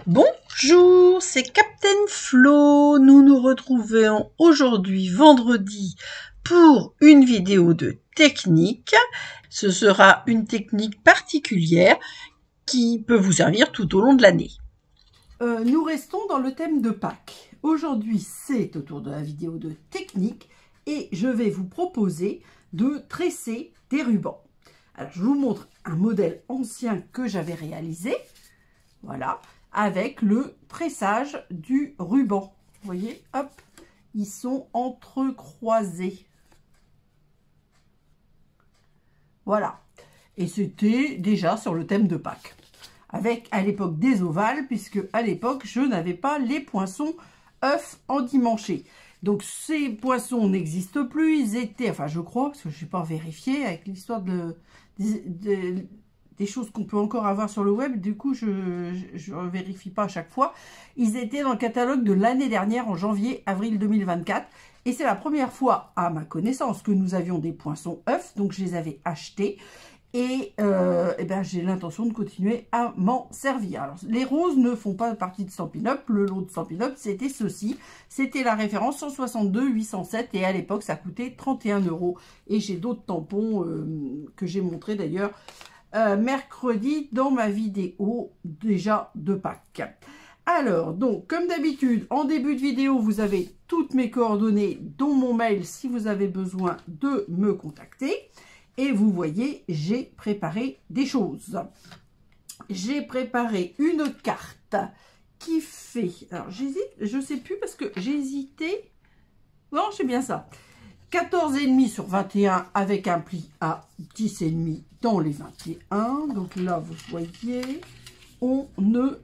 Bonjour, c'est Captain Flo. Nous nous retrouvons aujourd'hui vendredi pour une vidéo de technique. Ce sera une technique particulière qui peut vous servir tout au long de l'année. Nous restons dans le thème de Pâques. Aujourd'hui, c'est autour de la vidéo de technique et je vais vous proposer de tresser des rubans. Alors, je vous montre un modèle ancien que j'avais réalisé. Voilà, avec le tressage du ruban. Vous voyez, hop, ils sont entrecroisés. Voilà. Et c'était déjà sur le thème de Pâques. Avec à l'époque des ovales, puisque à l'époque, je n'avais pas les poinçons œufs endimanchés. Donc, ces poinçons n'existent plus. Ils étaient, enfin, je crois, parce que je n'ai pas vérifié avec l'histoire des choses qu'on peut encore avoir sur le web. Du coup, je ne vérifie pas à chaque fois. Ils étaient dans le catalogue de l'année dernière, en janvier-avril 2024. Et c'est la première fois, à ma connaissance, que nous avions des poinçons œufs. Donc, je les avais achetés. Et, ben, j'ai l'intention de continuer à m'en servir. Alors, les roses ne font pas partie de Stampin' Up. Le lot de Stampin' Up, c'était ceci. C'était la référence 162 807 et à l'époque, ça coûtait 31 €. Et j'ai d'autres tampons que j'ai montré d'ailleurs mercredi dans ma vidéo déjà de Pâques. Alors, donc, comme d'habitude, en début de vidéo, vous avez toutes mes coordonnées, dont mon mail si vous avez besoin de me contacter. Et vous voyez, j'ai préparé des choses. J'ai préparé une carte qui fait... Alors, j'hésite, je ne sais plus parce que j'ai hésité. Non, c'est bien ça. 14,5 sur 21 avec un pli à 10,5 dans les 21. Donc là, vous voyez, on ne...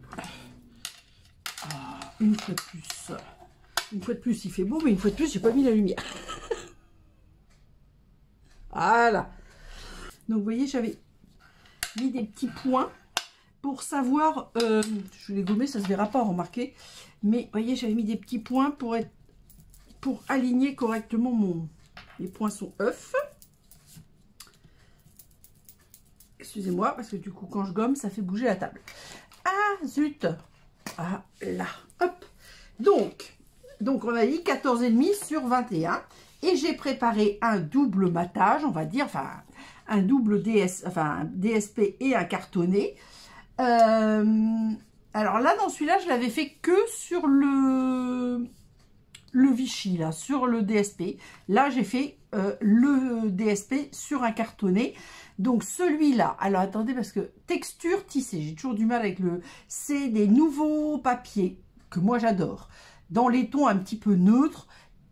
Ah, une fois de plus. Une fois de plus, il fait beau, mais une fois de plus, j'ai pas mis la lumière. Voilà. Donc, vous voyez, j'avais mis des petits points pour savoir... je vais les gommer, ça se verra pas, remarquez. Mais, vous voyez, j'avais mis des petits points pour aligner correctement les poinçons œufs. Excusez-moi, parce que du coup, quand je gomme, ça fait bouger la table. Ah, zut! Ah, là, hop. Donc on a dit 14,5 sur 21. Et j'ai préparé un double matage, on va dire, enfin, un double un DSP et un cartonné. Alors là, dans celui-là, je l'avais fait que sur le Vichy, là, sur le DSP. Là, j'ai fait le DSP sur un cartonné. Donc, celui-là, alors attendez, parce que texture tissée, j'ai toujours du mal avec c'est des nouveaux papiers que moi, j'adore. Dans les tons un petit peu neutres,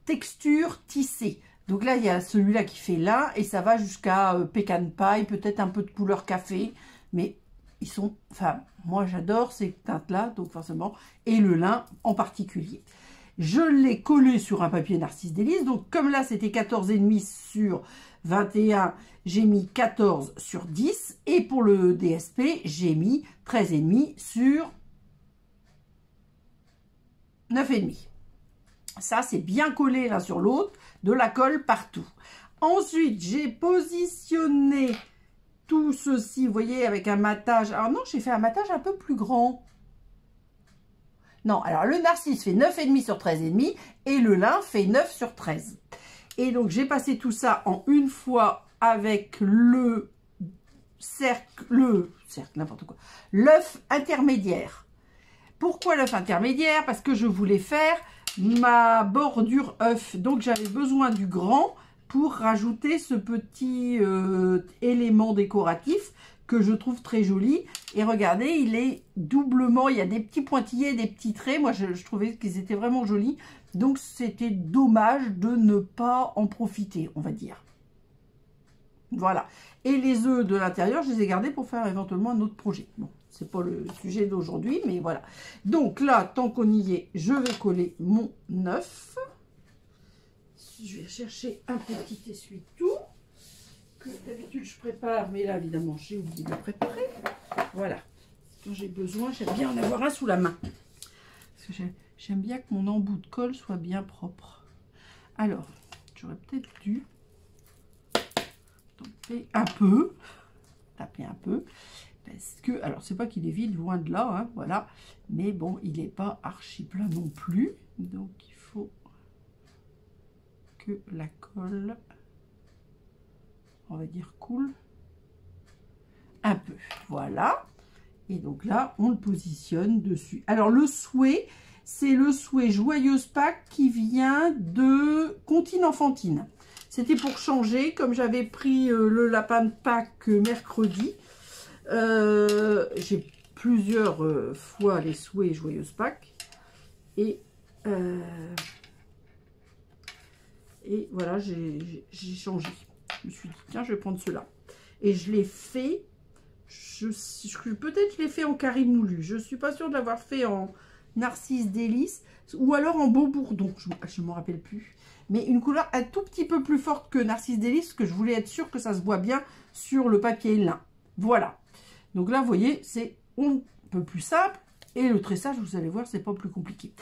texture tissée. Donc là, il y a celui-là qui fait lin et ça va jusqu'à pecan pie, peut-être un peu de couleur café. Mais ils sont, enfin, moi, j'adore ces teintes-là, donc forcément, et le lin en particulier. Je l'ai collé sur un papier Narcisse Délices. Donc, comme là, c'était 14,5 sur 21, j'ai mis 14 sur 10. Et pour le DSP, j'ai mis 13,5 sur 9,5. Ça, c'est bien collé l'un sur l'autre, de la colle partout. Ensuite, j'ai positionné tout ceci, vous voyez, avec un matage. Alors non, j'ai fait un matage un peu plus grand. Non, alors le narcisse fait 9,5 sur 13,5 et le lin fait 9 sur 13. Et donc, j'ai passé tout ça en une fois avec le cercle, n'importe quoi, l'œuf intermédiaire. Pourquoi l'œuf intermédiaire? Parce que je voulais faire ma bordure œuf. Donc, j'avais besoin du grand pour rajouter ce petit élément décoratif que je trouve très joli. Et regardez, il est doublement, il y a des petits pointillés, des petits traits. Moi, je trouvais qu'ils étaient vraiment jolis. Donc, c'était dommage de ne pas en profiter, on va dire. Voilà. Et les œufs de l'intérieur, je les ai gardés pour faire éventuellement un autre projet. Bon, c'est pas le sujet d'aujourd'hui, mais voilà. Donc là, tant qu'on y est, je vais coller mon œuf. Je vais chercher un petit essuie-tout que d'habitude je prépare, mais là, évidemment, j'ai oublié de le préparer. Voilà. Quand j'ai besoin, j'aime bien en avoir un sous la main. Parce que j'aime bien que mon embout de colle soit bien propre. Alors, j'aurais peut-être dû taper un peu, Parce que, alors c'est pas qu'il est vide, loin de là, hein, voilà. Mais bon, il n'est pas archi plat non plus. Donc il faut que la colle, on va dire, coule un peu. Voilà. Et donc là, on le positionne dessus. Alors le souhait, c'est le souhait Joyeuse Pâques qui vient de Comptine Enfantine. C'était pour changer, comme j'avais pris le lapin de Pâques mercredi. J'ai plusieurs fois les souhaits Joyeuse Pâques. Et voilà, j'ai changé. Je me suis dit, tiens, je vais prendre cela. Et je l'ai fait, peut-être je l'ai fait en carré moulu. Je ne suis pas sûre de l'avoir fait en Narcisse Délice ou alors en beau bourdon. Je ne me rappelle plus. Mais une couleur un tout petit peu plus forte que Narcisse Délice, parce que je voulais être sûre que ça se voit bien sur le papier lin. Voilà. Donc là, vous voyez, c'est un peu plus simple. Et le tressage, vous allez voir, c'est pas plus compliqué.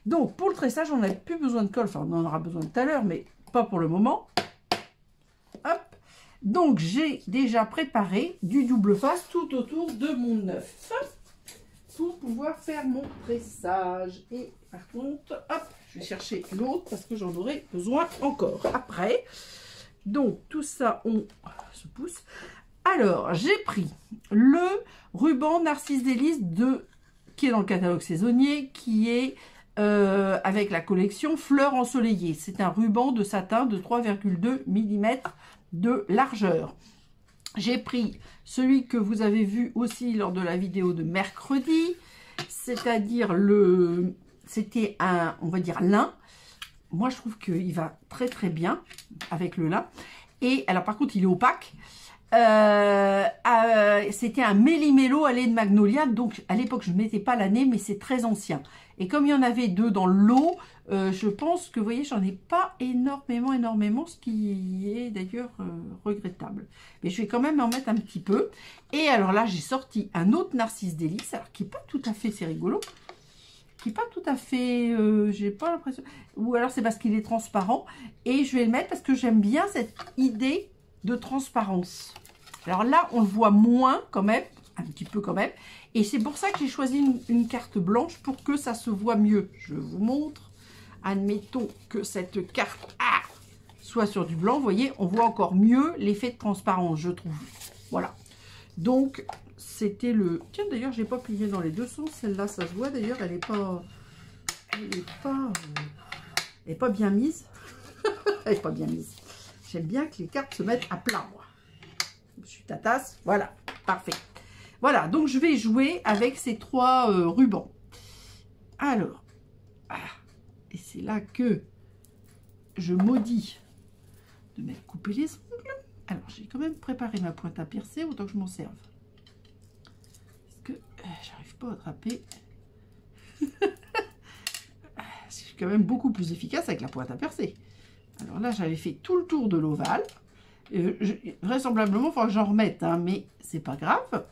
Donc, pour le tressage, on n'a plus besoin de colle. Enfin, on en aura besoin tout à l'heure, mais pas pour le moment. Hop. Donc, j'ai déjà préparé du double face tout autour de mon œuf pour pouvoir faire mon tressage. Et par contre, hop, je vais chercher l'autre parce que j'en aurai besoin encore après. Donc, tout ça, on se pousse. Alors, j'ai pris le ruban Narcisse Délice qui est dans le catalogue saisonnier, qui est avec la collection Fleurs ensoleillées. C'est un ruban de satin de 3,2 mm de largeur. J'ai pris celui que vous avez vu aussi lors de la vidéo de mercredi, c'est-à-dire c'était un, on va dire, lin. Moi, je trouve qu'il va très très bien avec le lin. Et alors, par contre, il est opaque. C'était un méli-mélo à lait de magnolia, donc à l'époque je ne mettais pas l'année, mais c'est très ancien. Et comme il y en avait deux dans le lot, je pense que vous voyez, j'en ai pas énormément, ce qui est d'ailleurs regrettable. Mais je vais quand même en mettre un petit peu. Et alors là, j'ai sorti un autre Narcisse Délice, alors qui est pas tout à fait, c'est rigolo, qui est pas tout à fait, j'ai pas l'impression, ou alors c'est parce qu'il est transparent. Et je vais le mettre parce que j'aime bien cette idée de transparence. Alors là, on le voit moins quand même, un petit peu quand même. Et c'est pour ça que j'ai choisi une carte blanche pour que ça se voit mieux. Je vous montre. Admettons que cette carte soit sur du blanc. Vous voyez, on voit encore mieux l'effet de transparence, je trouve. Voilà. Donc, c'était le... Tiens, d'ailleurs, j'ai pas plié dans les deux sens. Celle-là, ça se voit. D'ailleurs, elle est pas bien mise. Elle est pas bien mise. J'aime bien que les cartes se mettent à plat, moi. Je suis ta tasse. Voilà, parfait. Voilà, donc je vais jouer avec ces trois rubans. Alors, et c'est là que je maudis de m'être coupé les ongles. Alors, j'ai quand même préparé ma pointe à piercer, autant que je m'en serve. Parce que j'arrive pas à attraper. C'est quand même beaucoup plus efficace avec la pointe à percer. Alors là, j'avais fait tout le tour de l'ovale. Vraisemblablement, il faudra que j'en remette, hein, mais c'est pas grave.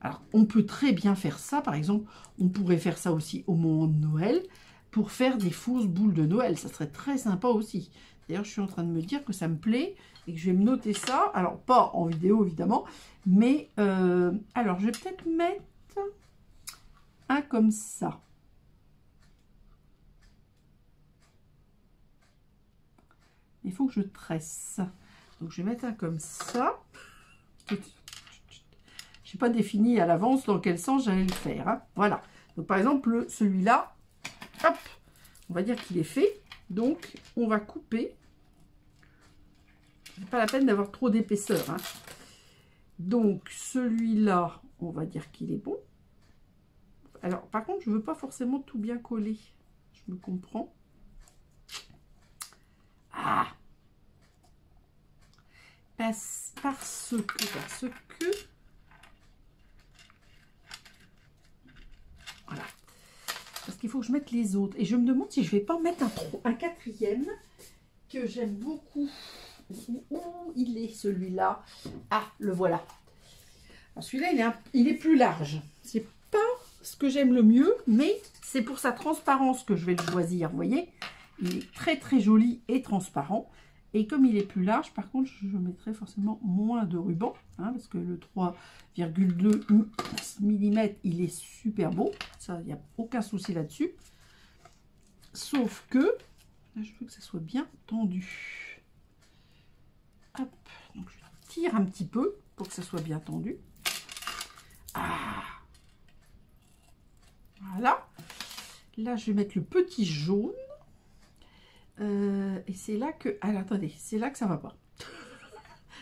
Alors, on peut très bien faire ça. Par exemple, on pourrait faire ça aussi au moment de Noël pour faire des fausses boules de Noël. Ça serait très sympa aussi. D'ailleurs, je suis en train de me dire que ça me plaît et que je vais me noter ça. Alors, pas en vidéo, évidemment, mais alors, je vais peut-être mettre un comme ça. Il faut que je tresse. Donc, je vais mettre un comme ça. Je n'ai pas défini à l'avance dans quel sens j'allais le faire. Hein. Voilà. Donc, par exemple, celui-là, hop, on va dire qu'il est fait. Donc, on va couper. C'est pas la peine d'avoir trop d'épaisseur. Hein. Donc, celui-là, on va dire qu'il est bon. Alors, par contre, je ne veux pas forcément tout bien coller. Je me comprends. Parce que voilà, parce qu'il faut que je mette les autres et je me demande si je vais pas en mettre un quatrième que j'aime beaucoup. Où il est celui-là? Le voilà. Celui-là il est plus large, c'est pas ce que j'aime le mieux, mais c'est pour sa transparence que je vais le choisir. Vous voyez, il est très très joli et transparent. Et comme il est plus large, par contre, je mettrai forcément moins de ruban, hein, parce que le 3,2 mm, il est super beau. Ça, il n'y a aucun souci là-dessus. Sauf que, là, je veux que ça soit bien tendu. Hop, donc je tire un petit peu pour que ça soit bien tendu. Ah, voilà. Là, je vais mettre le petit jaune. Et c'est là que... Alors, attendez, c'est là que ça va pas.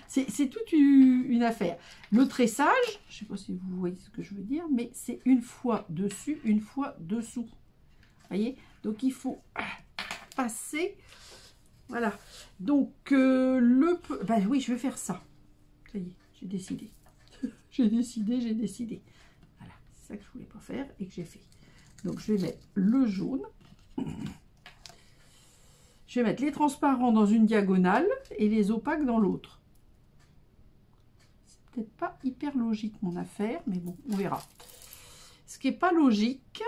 C'est toute une affaire. Le tressage, je ne sais pas si vous voyez ce que je veux dire, mais c'est une fois dessus, une fois dessous. Vous voyez? Donc, il faut passer. Voilà. Donc, ben oui, je vais faire ça. Ça y est, j'ai décidé. j'ai décidé. Voilà, c'est ça que je voulais pas faire et que j'ai fait. Donc, je vais mettre le jaune. Je vais mettre les transparents dans une diagonale et les opaques dans l'autre. C'est peut-être pas hyper logique mon affaire, mais bon, on verra. Ce qui n'est pas logique,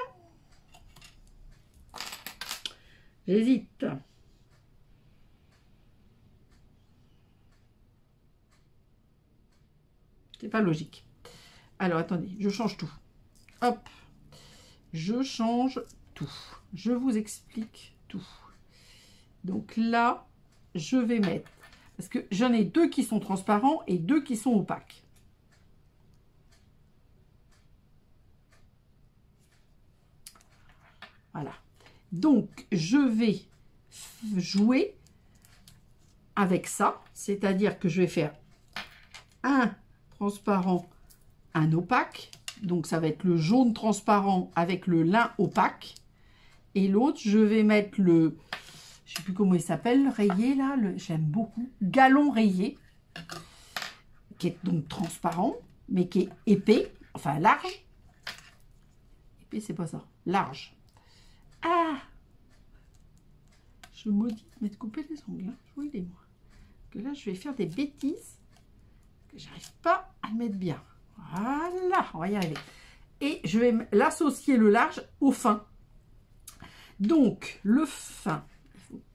j'hésite. C'est pas logique. Alors, attendez, je change tout. Hop, je change tout. Je vous explique tout. Donc là, je vais mettre, parce que j'en ai deux qui sont transparents et deux qui sont opaques. Voilà. Donc, je vais jouer avec ça, c'est-à-dire que je vais faire un transparent, un opaque. Donc, ça va être le jaune transparent avec le lin opaque. Et l'autre, je vais mettre le... Je ne sais plus comment il s'appelle, rayé là, j'aime beaucoup, galon rayé, qui est donc transparent, mais qui est épais, enfin large. Épais, c'est pas ça, large. Ah, je maudis de m'être coupé les ongles, hein. Je vous dis moi. Que là, je vais faire des bêtises, que j'arrive pas à mettre bien. Voilà, on va y arriver. Et je vais l'associer le large au fin. Donc, le fin...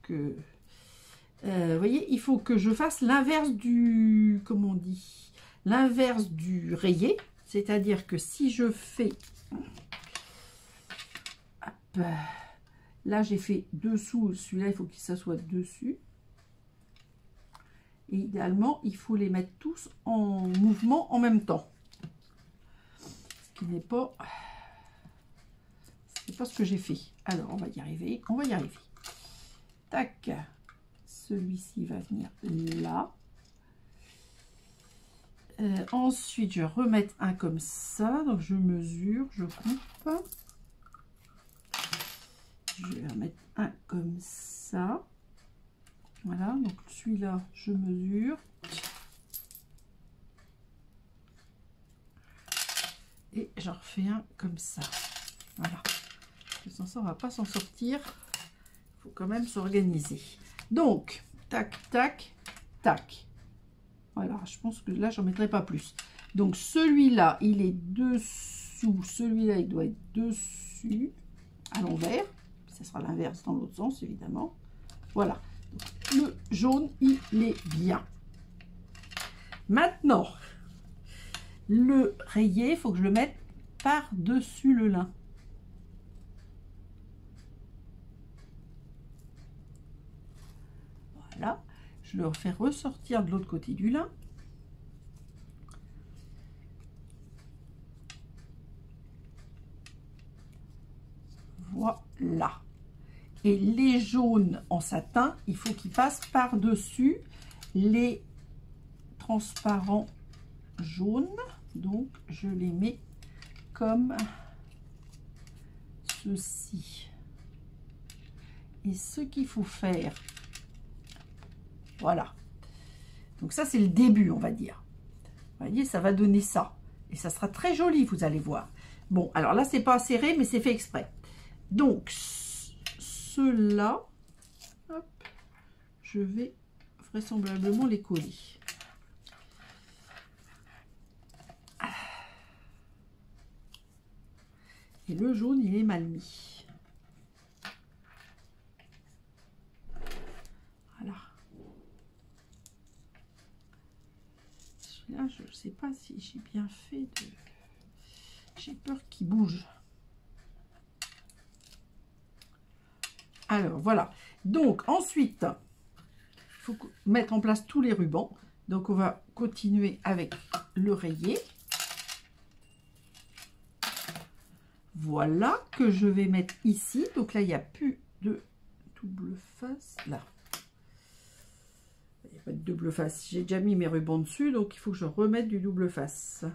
vous voyez, il faut que je fasse l'inverse du, comment on dit, l'inverse du rayé, c'est-à-dire que si je fais, hop, là j'ai fait dessous, celui-là il faut que ça soit dessus, et idéalement il faut les mettre tous en mouvement en même temps, ce qui n'est pas, c'est pas ce que j'ai fait. Alors on va y arriver, Tac, celui-ci va venir là. Ensuite, je vais remettre un comme ça. Donc, je mesure, je coupe. Je vais remettre un comme ça. Voilà, donc celui-là, je mesure. Et j'en refais un comme ça. Voilà. Sans ça, on ne va pas s'en sortir. Il faut quand même s'organiser. Donc, tac, tac, tac. Voilà, je pense que là, j'en mettrai pas plus. Donc, celui-là, il est dessous. Celui-là, il doit être dessus, à l'envers. Ça sera l'inverse dans l'autre sens, évidemment. Voilà. Donc, le jaune, il est bien. Maintenant, le rayé, il faut que je le mette par-dessus le lin. Voilà. Je le refais ressortir de l'autre côté du lin. Voilà. Et les jaunes en satin, il faut qu'ils passent par-dessus les transparents jaunes. Donc, je les mets comme ceci. Et ce qu'il faut faire, voilà. Donc ça, c'est le début, on va dire. Vous voyez, ça va donner ça. Et ça sera très joli, vous allez voir. Bon, alors là, c'est pas serré, mais c'est fait exprès. Donc, ceux-là, je vais vraisemblablement les coller. Et le jaune, il est mal mis. Voilà. sais pas si j'ai bien fait de... J'ai peur qu'il bouge. Alors, voilà. Donc, ensuite, il faut mettre en place tous les rubans. Donc, on va continuer avec l'oreiller. Voilà, que je vais mettre ici. Donc là, il n'y a plus de double face. Là. Il n'y a pas de double face. J'ai déjà mis mes rubans dessus, donc il faut que je remette du double face.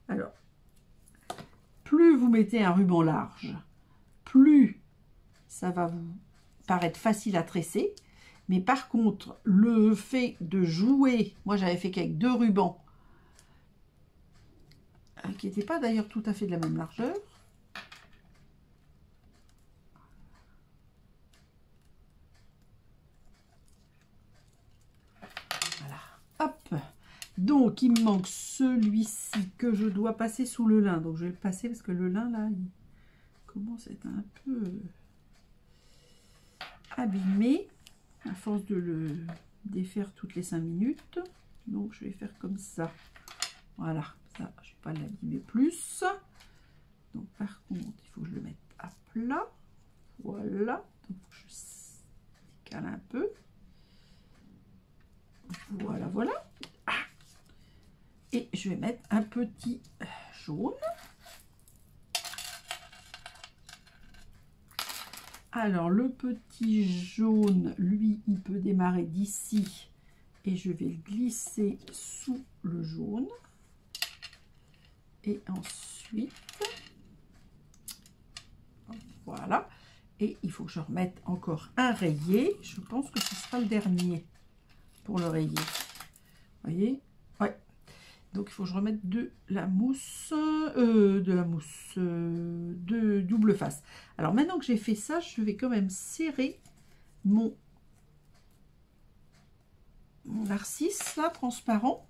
Alors, plus vous mettez un ruban large, plus ça va vous paraître facile à tresser. Mais par contre, le fait de jouer, moi j'avais fait qu'avec 2 rubans, qui n'étaient pas d'ailleurs tout à fait de la même largeur. Voilà, hop. Donc il me manque celui-ci que je dois passer sous le lin. Donc je vais le passer parce que le lin là, il commence à être un peu abîmé à force de le défaire toutes les 5 minutes. Donc je vais faire comme ça. Voilà, ça je ne vais pas l'abîmer plus. Donc par contre, il faut que je le mette à plat. Voilà, donc je décale un peu. Voilà, voilà. Et je vais mettre un petit jaune. Alors, le petit jaune, lui, il peut démarrer d'ici. Et je vais le glisser sous le jaune. Et ensuite, voilà. Et il faut que je remette encore un rayé. Je pense que ce sera le dernier pour le rayé. Vous voyez? Ouais. Donc, il faut que je remette de la mousse, de double face. Alors, maintenant que j'ai fait ça, je vais quand même serrer mon narcisse, là, transparent,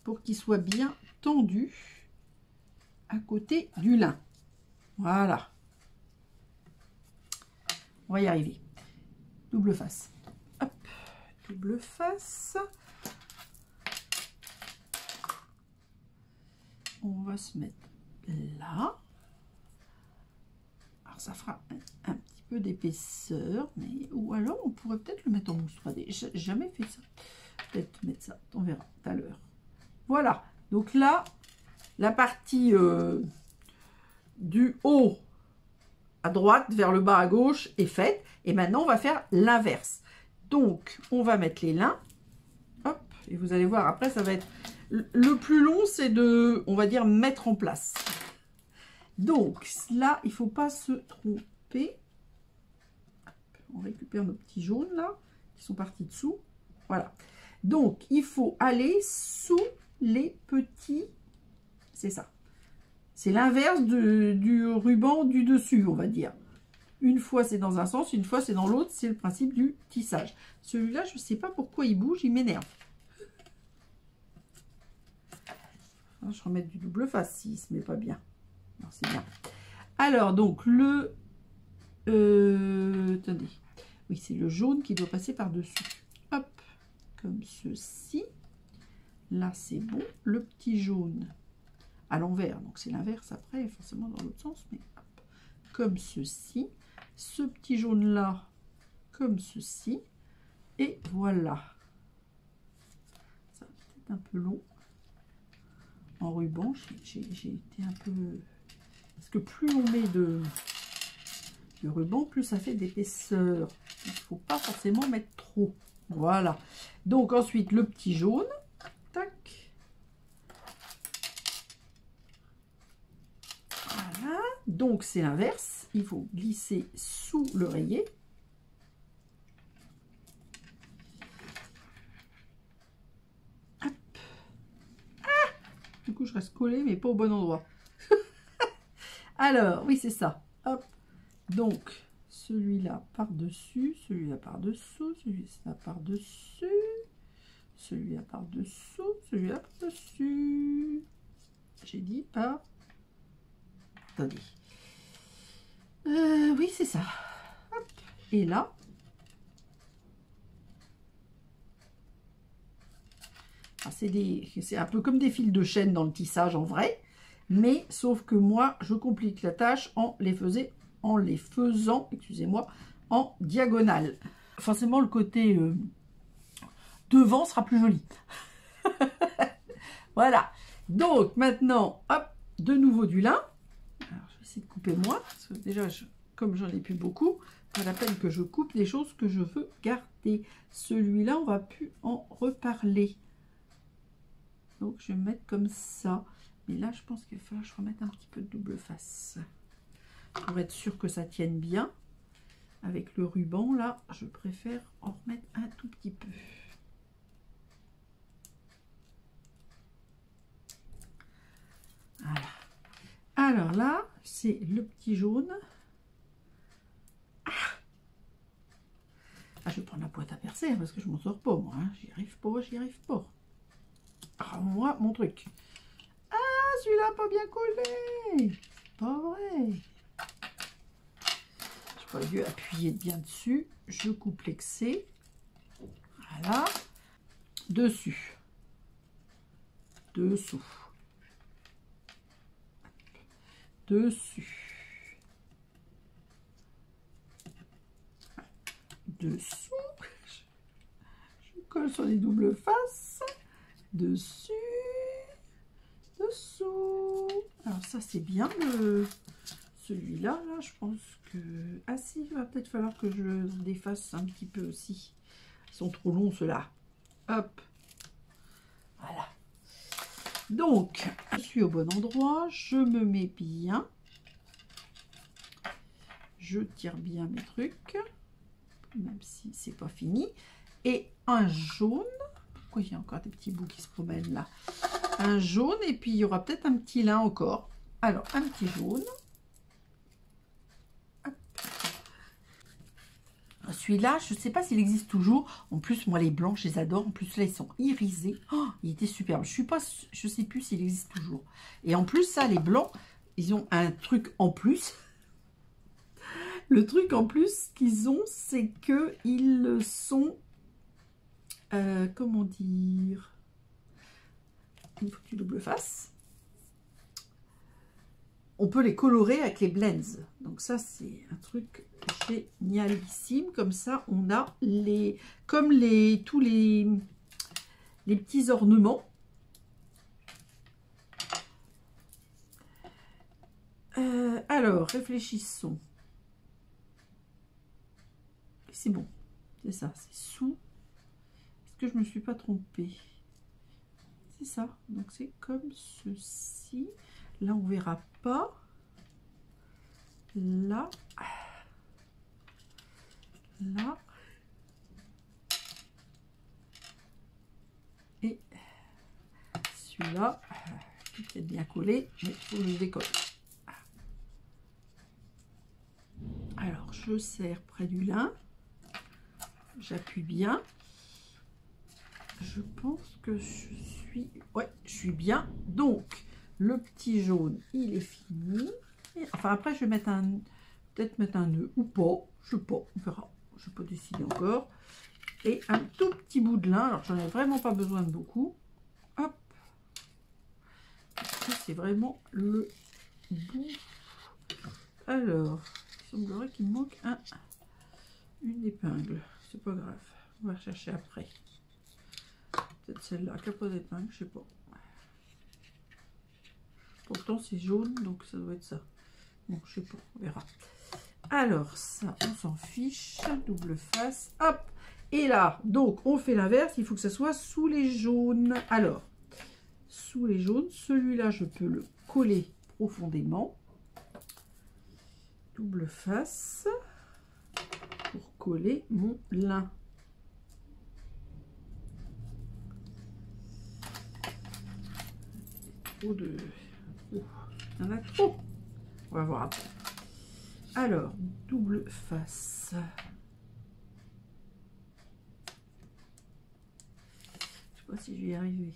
pour qu'il soit bien tendu à côté du lin. Voilà. On va y arriver. Double face. Hop. Double face. On va se mettre là. Alors ça fera un petit peu d'épaisseur, mais ou alors on pourrait peut-être le mettre en mousse 3D. J'ai jamais fait ça. Peut-être mettre ça, on verra tout à l'heure. Voilà. Donc là, la partie du haut à droite vers le bas à gauche est faite. Et maintenant, on va faire l'inverse. Donc, on va mettre les lins. Hop. Et vous allez voir, après, ça va être... Le plus long, c'est de, on va dire, mettre en place. Donc, là, il ne faut pas se tromper. On récupère nos petits jaunes, là, qui sont partis dessous. Voilà. Donc, il faut aller sous les petits... C'est ça. C'est l'inverse du ruban du dessus, on va dire. Une fois, c'est dans un sens, une fois, c'est dans l'autre. C'est le principe du tissage. Celui-là, je ne sais pas pourquoi il bouge, il m'énerve. Je remets du double face s'il ne se met pas bien. Non, c'est bien. Alors, donc, le... attendez. Oui, c'est le jaune qui doit passer par-dessus. Hop, comme ceci. Là, c'est bon. Le petit jaune à l'envers. Donc, c'est l'inverse après, forcément dans l'autre sens. Mais hop, comme ceci. Ce petit jaune-là, comme ceci. Et voilà. Ça va peut-être un peu long. En ruban, j'ai été un peu... Parce que plus on met de ruban, plus ça fait d'épaisseur. Il ne faut pas forcément mettre trop. Voilà. Donc ensuite, le petit jaune. Tac. Voilà. Donc c'est l'inverse. Il faut glisser sous l'oreiller. Du coup, je reste collée, mais pas au bon endroit. Alors, oui, c'est ça. Hop. Donc, celui-là par-dessus, celui-là par-dessous, celui-là par-dessus, celui-là par-dessous, celui-là par-dessus. J'ai dit par... Attendez. Oui, c'est ça. Hop. Et là, c'est un peu comme des fils de chaîne dans le tissage en vrai, mais sauf que moi, je complique la tâche en les faisant, excusez-moi, en diagonale. Forcément, le côté devant sera plus joli. Voilà. Donc, maintenant, hop, de nouveau du lin. Alors, je vais essayer de couper moins, parce que déjà, comme j'en ai plus beaucoup, pas la peine que je coupe des choses que je veux garder. Celui-là, on va plus en reparler. Donc, je vais me mettre comme ça. Mais là, je pense qu'il va falloir que je remette un petit peu de double face. Pour être sûr que ça tienne bien. Avec le ruban, là, je préfère en remettre un tout petit peu. Voilà. Alors là, c'est le petit jaune. Ah, je vais prendre la boîte à percer, hein, parce que je m'en sors pas, moi. Hein. J'y arrive pas, j'y arrive pas. Ah, moi, mon truc. Ah, celui-là, pas bien collé. Pas vrai. Je vais dû appuyer bien dessus. Je coupe l'excès. Voilà. Dessus. Dessous. Dessus. Dessous. Je colle sur les doubles faces. Dessus. Dessous. Alors ça c'est bien celui-là. Là, je pense que... Ah si, il va peut-être falloir que je le défasse un petit peu aussi. Ils sont trop longs ceux-là. Hop. Voilà. Donc, je suis au bon endroit. Je me mets bien. Je tire bien mes trucs. Même si c'est pas fini. Et un jaune. Pourquoi il y a encore des petits bouts qui se promènent là? Un jaune et puis il y aura peut-être un petit lin encore. Alors, un petit jaune. Celui-là, je ne sais pas s'il existe toujours. En plus, moi, les blancs, je les adore. En plus, là, ils sont irisés. Oh, il était superbe. Je sais plus s'il existe toujours. Et en plus, ça, les blancs, ils ont un truc en plus. Le truc en plus qu'ils ont, c'est qu'ils sont... comment dire? Une fois que tu double face. On peut les colorer avec les blends. Donc ça, c'est un truc génialissime. Comme ça, on a tous les petits ornements. Alors, réfléchissons. C'est bon. C'est ça, c'est sous. Est-ce que je me suis pas trompée? C'est ça. Donc c'est comme ceci. Là, on verra pas. Là. Là. Et celui-là, qui est peut-être bien collé, mais il faut que je le décolle. Alors, je serre près du lin. J'appuie bien. Je pense que je suis... Ouais, je suis bien. Donc, le petit jaune, il est fini. Et, enfin, après, je vais mettre peut-être mettre un nœud ou pas. Je sais pas, on verra. Je n'ai pas décidé encore. Et un tout petit bout de lin. Alors, j'en ai vraiment pas besoin de beaucoup. Hop. C'est vraiment le bout. Alors, il semblerait qu'il me manque une épingle. C'est pas grave. On va chercher après. Peut-être celle-là, qui n'a pas d'épingle, je sais pas. Pourtant, c'est jaune, donc ça doit être ça. Bon, je sais pas, on verra. Alors, ça, on s'en fiche. Double face, hop. Et là, donc, on fait l'inverse. Il faut que ça soit sous les jaunes. Alors, sous les jaunes, celui-là, je peux le coller profondément. Double face. Pour coller mon lin. Trop de... Oh, il y en a trop. On va voir après. Alors, double face. Je sais pas si je vais y arriver.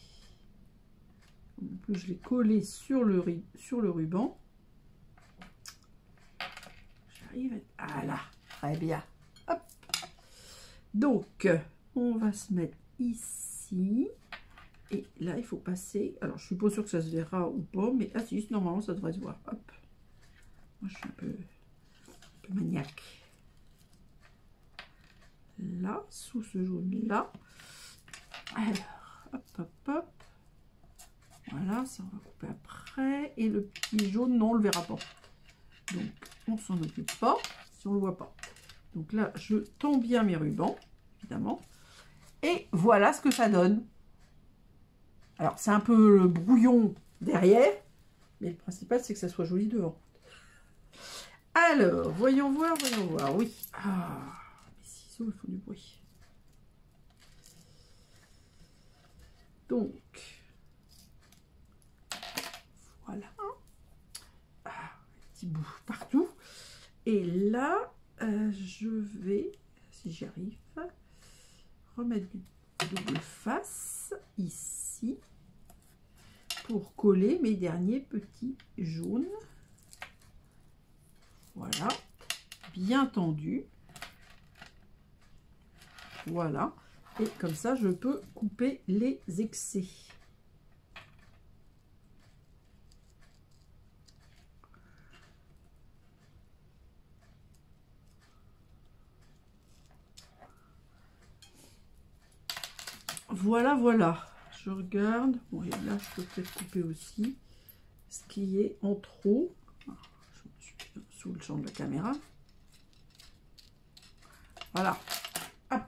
En plus, je l'ai collé sur le ruban. J'arrive. Ah là, très bien. Hop. Donc, on va se mettre ici. Et là, il faut passer. Alors, je suis pas sûre que ça se verra ou pas, mais ah si, normalement, ça devrait se voir. Hop. Moi, je suis un peu maniaque. Là, sous ce jaune-là. Alors, hop, hop, hop. Voilà, ça, on va couper après. Et le petit jaune, non, on le verra pas. Donc, on s'en occupe pas, si on le voit pas. Donc là, je tends bien mes rubans, évidemment. Et voilà ce que ça donne. Alors, c'est un peu le brouillon derrière, mais le principal, c'est que ça soit joli devant. Alors, voyons voir, oui. Ah, les ciseaux, il faut du bruit. Donc, voilà. Ah, petit bout partout. Et là, je vais, si j'y arrive, remettre du double face ici pour coller mes derniers petits jaunes. Voilà, bien tendu. Voilà, et comme ça, je peux couper les excès. Voilà, voilà. Je regarde. Bon, et là, je peux peut-être couper aussi ce qui est en trop. Je suis sous le champ de la caméra. Voilà. Hop.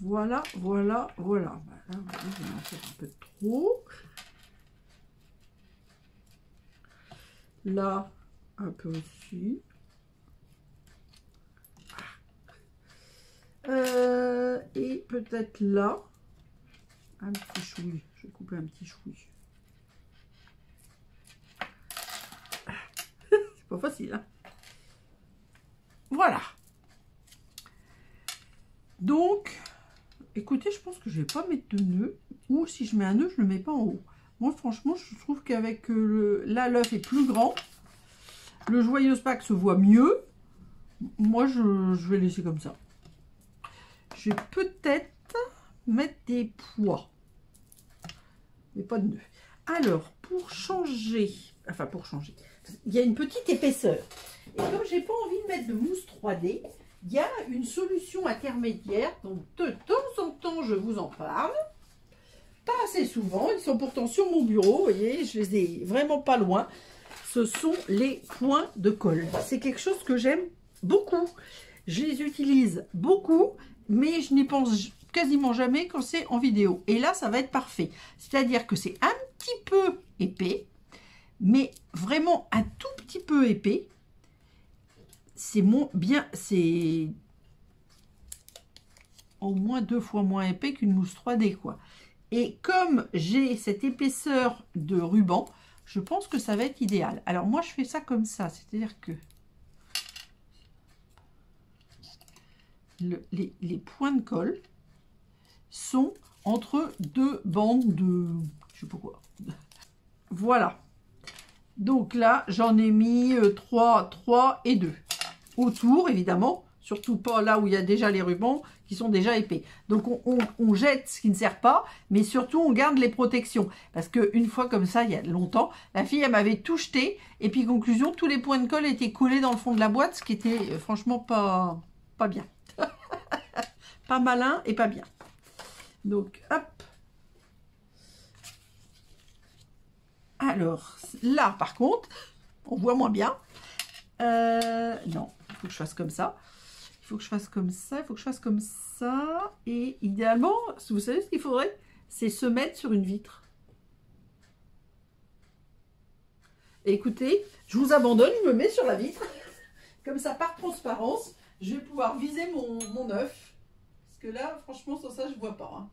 Voilà, voilà, voilà. Là, je vais en faire un peu trop. Là, un peu aussi. Et peut-être là, un petit chouille. Je vais couper un petit chouille. C'est pas facile, hein? Voilà. Donc, écoutez, je pense que je vais pas mettre de nœud. Ou si je mets un nœud, je le mets pas en haut. Moi, franchement, je trouve qu'avec là, l'œuf est plus grand. Le joyeux pack se voit mieux. Moi, je vais laisser comme ça. Je vais peut-être mettre des pois, mais pas de nœud. Alors, pour changer, il y a une petite épaisseur. Et comme j'ai pas envie de mettre de mousse 3D, il y a une solution intermédiaire. Donc, de temps en temps, je vous en parle. Pas assez souvent. Ils sont pourtant sur mon bureau. Vous voyez, je les ai vraiment pas loin. Ce sont les points de colle. C'est quelque chose que j'aime beaucoup. Je les utilise beaucoup, mais je n'y pense quasiment jamais quand c'est en vidéo. Et là, ça va être parfait. C'est-à-dire que c'est un petit peu épais, mais vraiment un tout petit peu épais. C'est au moins 2 fois moins épais qu'une mousse 3D, quoi. Et comme j'ai cette épaisseur de ruban, je pense que ça va être idéal. Alors moi, je fais ça comme ça, c'est-à-dire que les points de colle sont entre deux bandes de, je sais pas quoi. Voilà. Donc là, j'en ai mis 3 et 2. Autour, évidemment, surtout pas là où il y a déjà les rubans qui sont déjà épais. Donc on jette ce qui ne sert pas, mais surtout on garde les protections. Parce qu'une fois comme ça, il y a longtemps, la fille, elle m'avait tout jeté. Et puis conclusion, tous les points de colle étaient collés dans le fond de la boîte, ce qui était franchement pas bien. Pas malin et pas bien. Donc, hop. Alors, là, par contre, on voit moins bien. Non, il faut que je fasse comme ça. Il faut que je fasse comme ça, il faut que je fasse comme ça. Et idéalement, vous savez ce qu'il faudrait? C'est se mettre sur une vitre. Et écoutez, je vous abandonne, je me mets sur la vitre. Comme ça, par transparence, je vais pouvoir viser mon œuf. Parce que là, franchement, sans ça, je ne vois pas. Hein.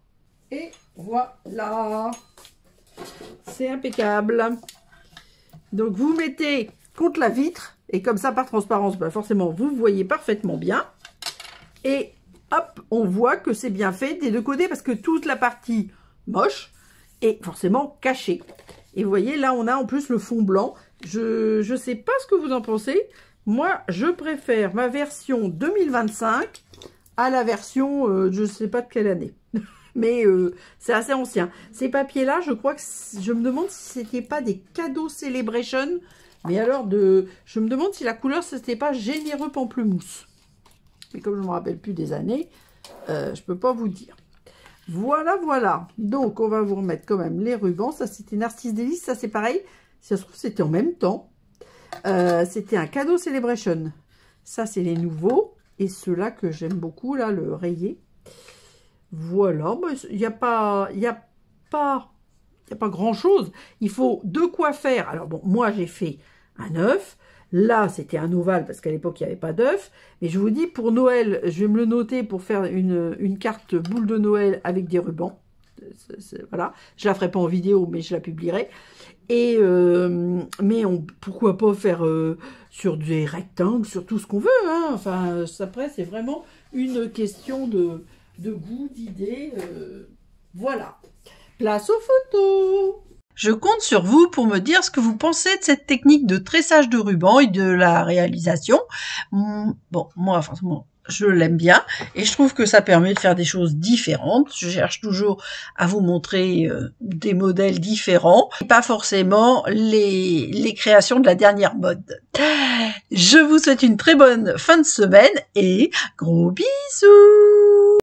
Et voilà. C'est impeccable. Donc, vous mettez contre la vitre. Et comme ça, par transparence, bah forcément, vous voyez parfaitement bien. Et hop, on voit que c'est bien fait des deux côtés. Parce que toute la partie moche est forcément cachée. Et vous voyez, là, on a en plus le fond blanc. Je ne sais pas ce que vous en pensez. Moi, je préfère ma version 2025 à la version, je ne sais pas de quelle année. Mais c'est assez ancien. Ces papiers-là, je crois que je me demande si c'était pas des cadeaux Celebration. Mais alors, je me demande si la couleur, c'était pas Généreux Pamplemousse. Mais comme je ne me rappelle plus des années, je peux pas vous dire. Voilà, voilà. Donc, on va vous remettre quand même les rubans. Ça, c'était Narcisse Délice. Ça, c'est pareil. Si ça se trouve, c'était en même temps. C'était un cadeau Celebration. Ça, c'est les nouveaux. Et ceux-là que j'aime beaucoup, là, le rayé. Voilà. Il n'y a pas grand-chose. Il faut de quoi faire. Alors, bon, moi, j'ai fait un œuf. Là, c'était un ovale parce qu'à l'époque, il n'y avait pas d'œuf. Mais je vous dis, pour Noël, je vais me le noter pour faire une carte boule de Noël avec des rubans. Voilà. Je la ferai pas en vidéo, mais je la publierai. Et mais pourquoi pas faire sur des rectangles, sur tout ce qu'on veut. Hein. Enfin, après, c'est vraiment une question de goût, d'idée. Voilà. Place aux photos. Je compte sur vous pour me dire ce que vous pensez de cette technique de tressage de ruban et de la réalisation. Bon, moi, franchement, je l'aime bien et je trouve que ça permet de faire des choses différentes. Je cherche toujours à vous montrer des modèles différents, et pas forcément les créations de la dernière mode. Je vous souhaite une très bonne fin de semaine et gros bisous!